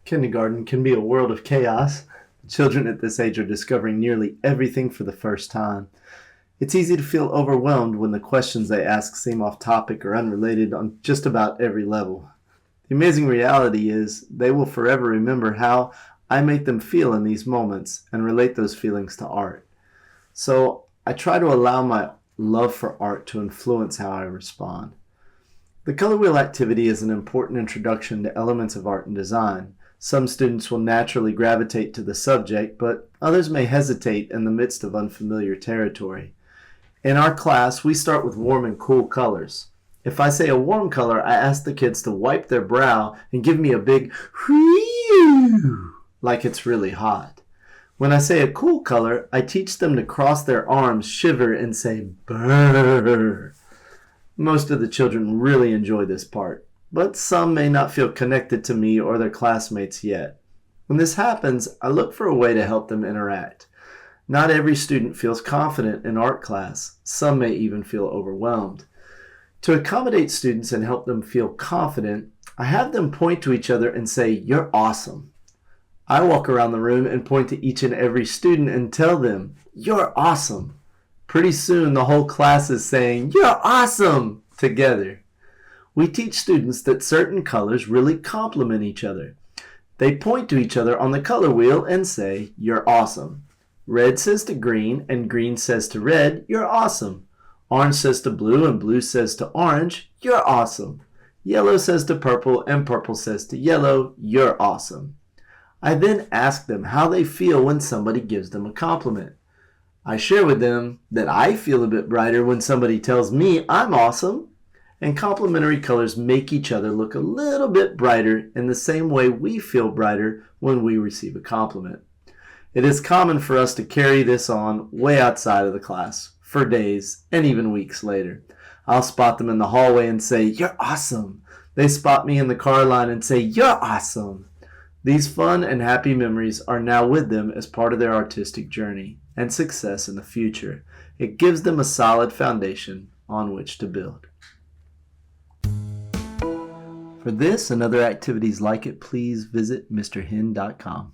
Kindergarten can be a world of chaos. Children at this age are discovering nearly everything for the first time. It's easy to feel overwhelmed when the questions they ask seem off topic or unrelated on just about every level. The amazing reality is they will forever remember how I make them feel in these moments and relate those feelings to art. So I try to allow my love for art to influence how I respond. The color wheel activity is an important introduction to elements of art and design. Some students will naturally gravitate to the subject, but others may hesitate in the midst of unfamiliar territory. In our class, we start with warm and cool colors. If I say a warm color, I ask the kids to wipe their brow and give me a big whew, like it's really hot. When I say a cool color, I teach them to cross their arms, shiver, and say brrr. Most of the children really enjoy this part, but some may not feel connected to me or their classmates yet. When this happens, I look for a way to help them interact. Not every student feels confident in art class. Some may even feel overwhelmed. To accommodate students and help them feel confident, I have them point to each other and say, "You're awesome." I walk around the room and point to each and every student and tell them, "You're awesome." Pretty soon, the whole class is saying, "You're awesome," together. We teach students that certain colors really complement each other. They point to each other on the color wheel and say, "You're awesome." Red says to green, and green says to red, "You're awesome." Orange says to blue, and blue says to orange, "You're awesome." Yellow says to purple, and purple says to yellow, "You're awesome." I then ask them how they feel when somebody gives them a compliment. I share with them that I feel a bit brighter when somebody tells me I'm awesome, and complementary colors make each other look a little bit brighter in the same way we feel brighter when we receive a compliment. It is common for us to carry this on way outside of the class, for days and even weeks later. I'll spot them in the hallway and say, "You're awesome." They spot me in the car line and say, "You're awesome." These fun and happy memories are now with them as part of their artistic journey and success in the future. It gives them a solid foundation on which to build. For this and other activities like it, please visit mrhen.com.